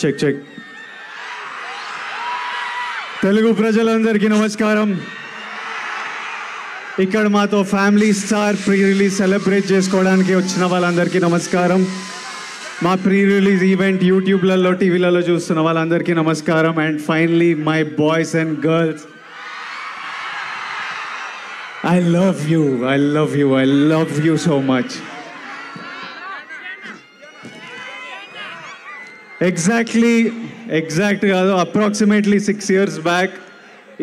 Check check. Telugu ప్రజలందరికీ నమస్కారం. ఇక్కడ మాతో family star pre release celebrate చేసుకోవడానికి వచ్చిన వాళ్ళందరికీ నమస్కారం. మా ప్రీ రిలీజ్ ఈవెంట్ యూట్యూబ్లలో టీవీలలో చూస్తున్న వాళ్ళందరికీ నమస్కారం. And finally my boys and girls, I love you, I love you, I love you so much. Exact కాదు, అప్రాక్సిమేట్లీ 6 years బ్యాక్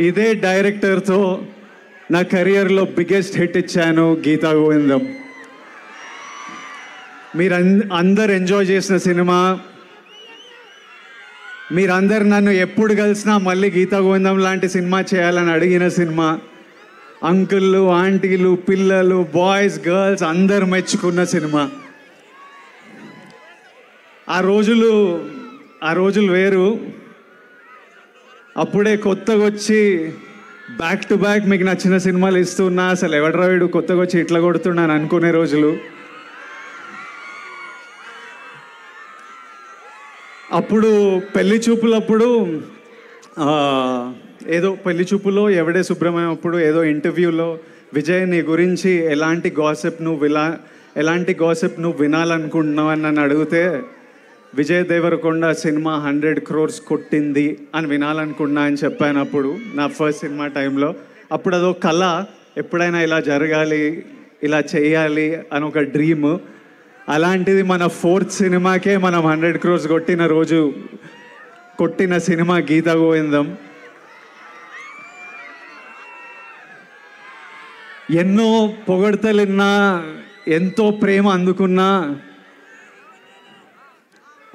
ఇదే డైరెక్టర్తో నా కెరియర్లో బిగ్గెస్ట్ హిట్ ఇచ్చాను, గీతా గోవిందం. మీరు అందరు ఎంజాయ్ చేసిన సినిమా, మీరందరు నన్ను ఎప్పుడు కలిసినా మళ్ళీ గీతా గోవిందం లాంటి సినిమా చేయాలని అడిగిన సినిమా. అంకుళ్ళు, ఆంటీలు, పిల్లలు, బాయ్స్, గర్ల్స్ అందరు మెచ్చుకున్న సినిమా. ఆ రోజులు వేరు. అప్పుడే కొత్తగా వచ్చి బ్యాక్ టు బ్యాక్ మీకు నచ్చిన సినిమాలు ఇస్తున్నా, అసలు ఎవడరా వీడు కొత్తగా వచ్చి ఇట్లా కొడుతున్నాను అనుకునే రోజులు. అప్పుడు పెళ్లి చూపులప్పుడు ఏదో పెళ్లి చూపులో ఎవడే సుబ్రహ్మణ్యం అప్పుడు ఏదో ఇంటర్వ్యూలో విజయ్ నీ గురించి ఎలాంటి గాసిప్ నువ్వు వినాలనుకుంటున్నావు అని నన్ను అడిగితే, విజయ్ దేవరకొండ సినిమా 100 crores కొట్టింది అని వినాలనుకున్నా అని చెప్పాను. అప్పుడు నా ఫస్ట్ సినిమా టైంలో. అప్పుడు అదో కళ, ఎప్పుడైనా ఇలా జరగాలి, ఇలా చేయాలి అని ఒక డ్రీమ్. అలాంటిది మన 4th సినిమాకే మనం 100 crores కొట్టిన సినిమా గీతా గోవిందం. ఎన్నో పొగడ్తలిన్నా, ఎంతో ప్రేమ అందుకున్నా,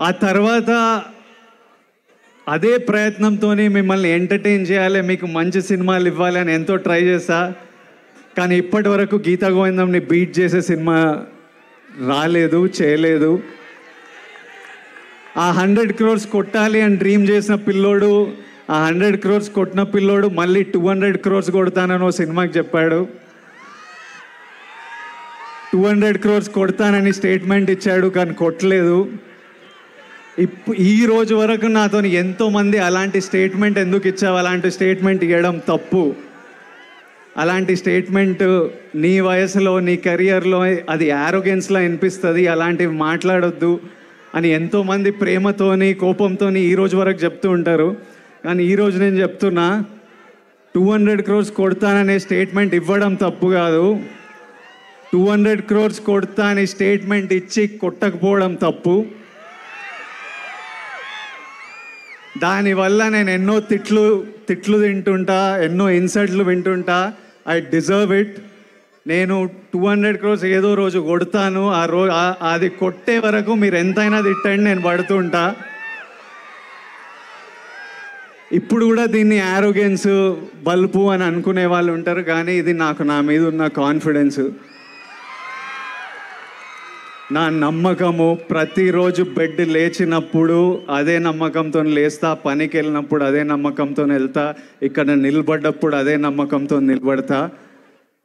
ఆ తర్వాత అదే ప్రయత్నంతో మిమ్మల్ని ఎంటర్టైన్ చేయాలి, మీకు మంచి సినిమాలు ఇవ్వాలి అని ఎంతో ట్రై చేశా. కానీ ఇప్పటి వరకు గీతా గోవిందంని బీట్ చేసే సినిమా రాలేదు, చేయలేదు. ఆ 100 crores కొట్టాలి అని డ్రీమ్ చేసిన పిల్లోడు, ఆ 100 crores కొట్టిన పిల్లోడు మళ్ళీ 200 crores కొడతానని ఓ సినిమాకి చెప్పాడు. 200 crores కొడతానని స్టేట్మెంట్ ఇచ్చాడు, కానీ కొట్టలేదు. ఈ రోజు వరకు నాతో ఎంతోమంది అలాంటి స్టేట్మెంట్ ఎందుకు ఇచ్చావు, అలాంటి స్టేట్మెంట్ ఇవ్వడం తప్పు, అలాంటి స్టేట్మెంట్ నీ వయసులో నీ కెరియర్లో అది యారోగెన్స్లో అనిపిస్తుంది, అలాంటివి మాట్లాడొద్దు అని ఎంతోమంది ప్రేమతోని కోపంతోని ఈ రోజు వరకు చెప్తూ ఉంటారు. కానీ ఈరోజు నేను చెప్తున్నా, 200 crores కొడతాననే స్టేట్మెంట్ ఇవ్వడం తప్పు కాదు, 200 crores కొడతా అని స్టేట్మెంట్ ఇచ్చి కొట్టకపోవడం తప్పు. దానివల్ల నేను ఎన్నో తిట్లు తింటుంటా, ఎన్నో ఇన్సల్ట్లు వింటుంటా. I deserve it. నేను 200 crores ఏదో రోజు కొడతాను. అది కొట్టే వరకు మీరు ఎంతైనా తిట్టండి, నేను పడుతుంటా. ఇప్పుడు కూడా దీన్ని యారోగెన్స్, బల్పు అని అనుకునే వాళ్ళు ఉంటారు, కానీ ఇది నాకు నా మీద ఉన్న కాన్ఫిడెన్స్, నా నమ్మకము. ప్రతిరోజు బెడ్ లేచినప్పుడు అదే నమ్మకంతో లేస్తా, పనికి వెళ్ళినప్పుడు అదే నమ్మకంతో వెళ్తా, ఇక్కడ నిలబడ్డప్పుడు అదే నమ్మకంతో నిలబడతా.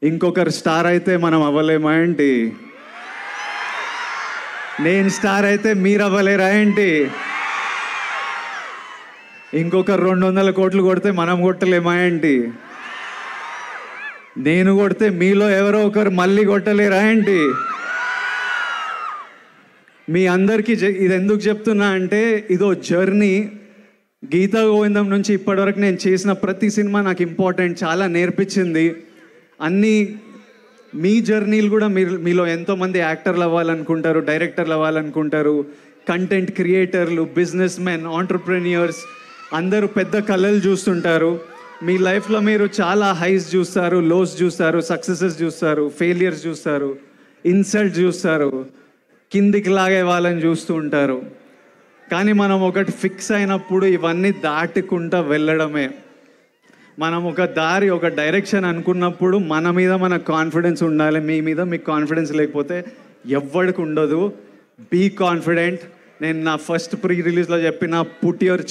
ఇంకొకరు స్టార్ అయితే మనం అవ్వలేమా ఏంటి? నేను స్టార్ అయితే మీరు అవ్వలేరా ఏంటి? ఇంకొకరు 200 కోట్లు కొడితే మనం కొట్టలేమా ఏంటి? నేను కొడితే మీలో ఎవరో ఒకరు మళ్ళీ కొట్టలేరా ఏంటి? మీ అందరికీ ఇది ఎందుకు చెప్తున్నా అంటే, ఇదో జర్నీ. గీతా గోవిందం నుంచి ఇప్పటివరకు నేను చేసిన ప్రతి సినిమా నాకు ఇంపార్టెంట్, చాలా నేర్పించింది. మీ జర్నీలు కూడా మీలో ఎంతోమంది యాక్టర్లు అవ్వాలనుకుంటారు, డైరెక్టర్లు అవ్వాలనుకుంటారు, కంటెంట్ క్రియేటర్లు, బిజినెస్ మెన్, ఆంటర్ప్రెన్యూర్స్ అందరూ పెద్ద కళలు చూస్తుంటారు. మీ లైఫ్లో మీరు చాలా హైస్ చూస్తారు, లోస్ చూస్తారు, సక్సెసెస్ చూస్తారు, ఫెయిలియర్స్ చూస్తారు, ఇన్సల్ట్ చూస్తారు, కిందికి లాగే వాళ్ళని చూస్తూ ఉంటారు. కానీ మనం ఒకటి ఫిక్స్ అయినప్పుడు ఇవన్నీ దాటుకుంటూ వెళ్ళడమే. మనం ఒక దారి, ఒక డైరెక్షన్ అనుకున్నప్పుడు మన మీద మన కాన్ఫిడెన్స్ ఉండాలి. మీ మీద మీకు కాన్ఫిడెన్స్ లేకపోతే ఎవ్వడికి ఉండదు. Be confident. నేను నా ఫస్ట్ ప్రీ రిలీజ్లో చెప్పిన పుట్ యువర్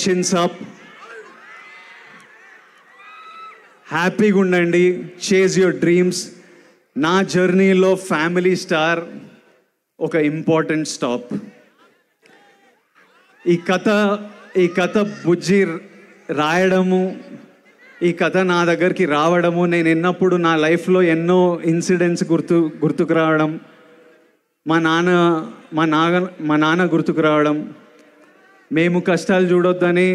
చిన్స్ అప్, హ్యాపీగా ఉండండి, చేజ్ యువర్ డ్రీమ్స్. నా జర్నీలో ఫ్యామిలీ స్టార్ ఒక ఇంపార్టెంట్ స్టాప్. ఈ కథ ఈ కథ బుజ్జి రాయడము, ఈ కథ నా దగ్గరికి రావడము, నేను విన్నప్పుడు నా లైఫ్లో ఎన్నో ఇన్సిడెంట్స్ గుర్తుకు రావడం, మా నాన్న గుర్తుకు రావడం, మేము కష్టాలు చూడొద్దని,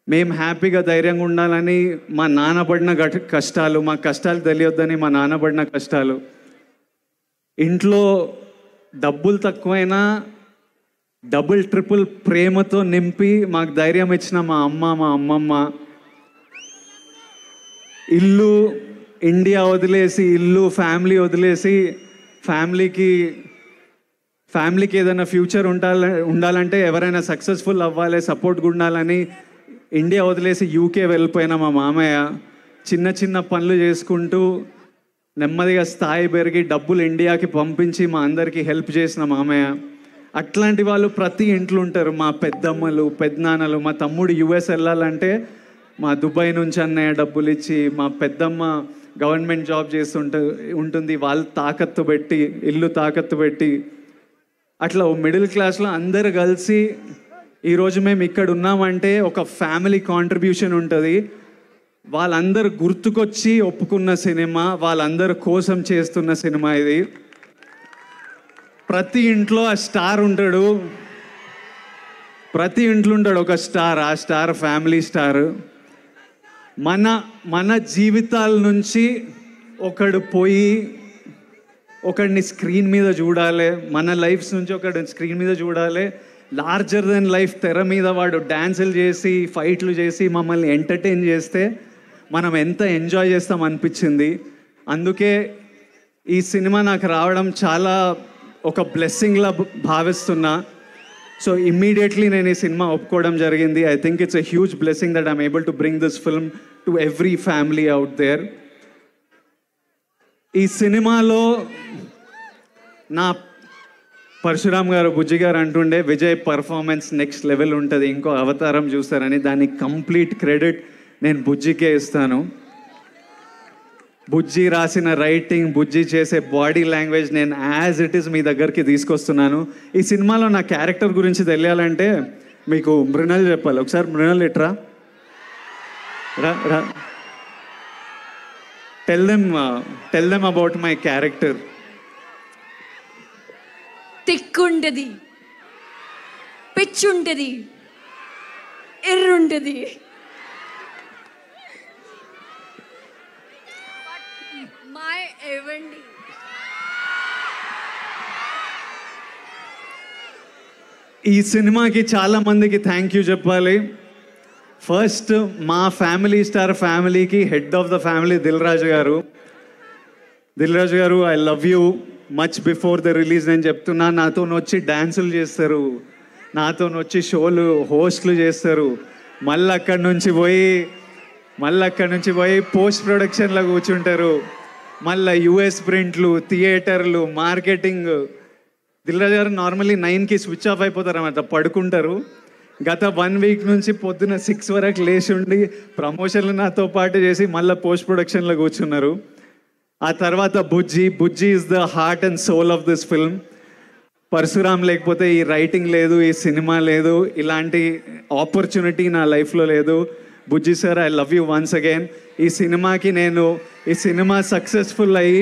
మేము హ్యాపీగా ధైర్యంగా ఉండాలని మా నాన్న పడిన కష్టాలు, మా కష్టాలు తెలియొద్దని మా నాన్న పడిన కష్టాలు, ఇంట్లో డబ్బులు తక్కువైనా డబుల్ ట్రిపుల్ ప్రేమతో నింపి మాకు ధైర్యం ఇచ్చిన మా అమ్మ, మా అమ్మమ్మ, ఇల్లు ఇండియా వదిలేసి, ఇల్లు ఫ్యామిలీ వదిలేసి, ఫ్యామిలీకి ఏదైనా ఫ్యూచర్ ఉండాలంటే, ఎవరైనా సక్సెస్ఫుల్ అవ్వాలి, సపోర్ట్గా ఉండాలని ఇండియా వదిలేసి యూకే వెళ్ళిపోయిన మా మామయ్య చిన్న చిన్న పనులు చేసుకుంటూ నెమ్మదిగా స్థాయి పెరిగి డబ్బులు ఇండియాకి పంపించి మా అందరికీ హెల్ప్ చేసిన మామయ్య. అట్లాంటి వాళ్ళు ప్రతి ఇంట్లో ఉంటారు. మా పెద్దమ్మలు, పెద్దనాన్నలు, మా తమ్ముడు యుఎస్ వెళ్ళాలంటే మా దుబాయ్ నుంచి అన్నయ్య డబ్బులు ఇచ్చి, మా పెద్దమ్మ గవర్నమెంట్ జాబ్ ఉంటుంది, వాళ్ళు తాకత్తు పెట్టి, ఇల్లు తాకత్తు పెట్టి, అట్లా మిడిల్ క్లాస్లో అందరు కలిసి ఈరోజు మేము ఇక్కడ ఉన్నామంటే ఒక ఫ్యామిలీ కాంట్రిబ్యూషన్ ఉంటుంది. వాళ్ళందరూ గుర్తుకొచ్చి ఒప్పుకున్న సినిమా, వాళ్ళందరూ కోసం చేస్తున్న సినిమా ఇది. ప్రతి ఇంట్లో ఆ స్టార్ ఉంటాడు, ప్రతి ఇంట్లో ఉంటాడు ఒక స్టార్. ఆ స్టార్ ఫ్యామిలీ స్టార్. మన జీవితాల నుంచి ఒకడు పోయి ఒకడిని స్క్రీన్ మీద చూడాలి, మన లైఫ్స్ నుంచి ఒకడిని స్క్రీన్ మీద చూడాలి. లార్జర్ దెన్ లైఫ్ తెర మీద వాడు డ్యాన్సులు చేసి, ఫైట్లు చేసి మమ్మల్ని ఎంటర్టైన్ చేస్తే మనం ఎంత ఎంజాయ్ చేస్తాం అనిపించింది. అందుకే ఈ సినిమా నాకు రావడం చాలా ఒక బ్లెస్సింగ్లా భావిస్తున్నా. సో ఇమ్మీడియట్లీ నేను ఈ సినిమా ఒప్పుకోవడం జరిగింది. I think it's a huge blessing that I'm able to bring this film to every family out there. ఈ సినిమాలో నా పరశురామ్ గారు, బుజ్జి గారు అంటుండే విజయ్ పర్ఫార్మెన్స్ నెక్స్ట్ లెవెల్ ఉంటుంది, ఇంకో అవతారం చూస్తారని. దానికి కంప్లీట్ క్రెడిట్ నేను బుజ్జికే ఇస్తాను. బుజ్జి రాసిన రైటింగ్, బుజ్జి చేసే బాడీ లాంగ్వేజ్ నేను యాజ్ ఇట్ ఈస్ మీ దగ్గరికి తీసుకొస్తున్నాను. ఈ సినిమాలో నా క్యారెక్టర్ గురించి తెలియాలంటే మీకు మృణల్ చెప్పాలి. ఒకసారి మృణల్ ఇట్రా, రా, tell them about my character. తిక్కుంటది, పిచ్చుంటది, ఎర్రుంటది, ఏవండి ఈ సినిమాకి చాలా మందికి థ్యాంక్ యూ చెప్పాలి. ఫస్ట్ మా ఫ్యామిలీ స్టార్ ఫ్యామిలీకి head of the family Dil Raju garu, I love you much before the release. నేను చెప్తున్నా, నాతో వచ్చి డ్యాన్సులు చేస్తారు, నాతో వచ్చి షోలు హోస్ట్లు చేస్తారు, మళ్ళీ అక్కడి నుంచి పోయి పోస్ట్ ప్రొడక్షన్లో కూర్చుంటారు, మళ్ళీ యుఎస్ ప్రింట్లు, థియేటర్లు, మార్కెటింగ్. దిల్రాజు గారు నార్మల్లీ 9కి స్విచ్ ఆఫ్ అయిపోతారు అన్నమాట, పడుకుంటారు. గత 1 వీక్ నుంచి పొద్దున 6 వరకు లేచి ఉండి ప్రమోషన్లు నాతో పాటు చేసి మళ్ళీ పోస్ట్ ప్రొడక్షన్లో కూర్చున్నారు. ఆ తర్వాత Bujji is the heart and soul of this film. Parasuram లేకపోతే ఈ రైటింగ్ లేదు, ఈ సినిమా లేదు, ఇలాంటి ఆపర్చునిటీ నా లైఫ్లో లేదు. Bujji sir, I love you once again. ఈ సినిమా సక్సెస్ఫుల్ అయ్యి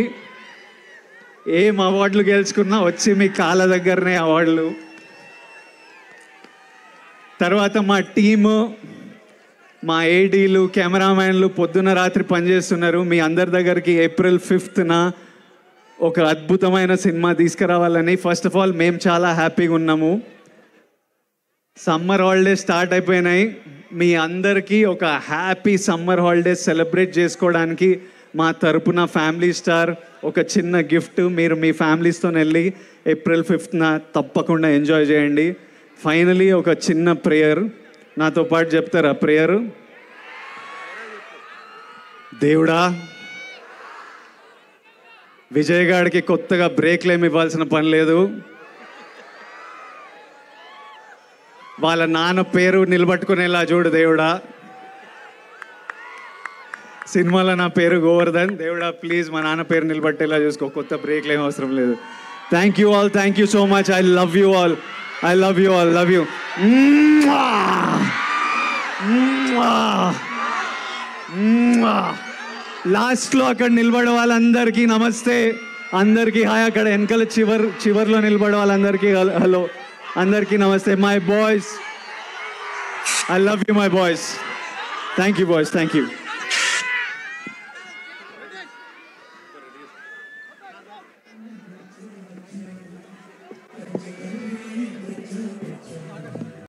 ఏం అవార్డులు గెలుచుకున్నా వచ్చి మీ కాళ్ళ దగ్గరనే అవార్డులు. తర్వాత మా టీము, మా ఏడీలు, కెమెరామ్యాన్లు పొద్దున రాత్రి పనిచేస్తున్నారు. మీ అందరి దగ్గరికి April 5th ఒక అద్భుతమైన సినిమా తీసుకురావాలని ఫస్ట్ ఆఫ్ ఆల్ మేము చాలా హ్యాపీగా ఉన్నాము. సమ్మర్ హాలిడేస్ స్టార్ట్ అయిపోయినాయి. మీ అందరికీ ఒక హ్యాపీ సమ్మర్ హాలిడేస్ సెలబ్రేట్ చేసుకోవడానికి మా తరపున ఫ్యామిలీ స్టార్ ఒక చిన్న గిఫ్ట్. మీరు మీ ఫ్యామిలీస్తో వెళ్ళి April 5th తప్పకుండా ఎంజాయ్ చేయండి. ఫైనలీ ఒక చిన్న ప్రేయర్ నాతో పాటు చెప్తారా? ప్రేయర్. దేవుడా, విజయ్ గాడికి కొత్తగా బ్రేక్లు ఏమి ఇవ్వాల్సిన పని లేదు. వాళ్ళ నాన్న పేరు నిలబట్టుకునేలా చూడు దేవుడా. సినిమాలో నా పేరు గోవర్ధన్. దేవుడా ప్లీజ్ మా నాన్న పేరు నిలబట్టేలా చూసుకో. కొత్త బ్రేక్లు ఏం అవసరం లేదు. Thank you all, thank you so much. I love you all, I love you all, love you. లాస్ట్లో అక్కడ నిలబడే వాళ్ళందరికీ నమస్తే, అందరికీ హాయ్. అక్కడ వెనకాల చివర్లో నిలబడే వాళ్ళందరికీ హలో, అందరికీ నమస్తే. My boys, I love you my boys. Thank you boys, thank you.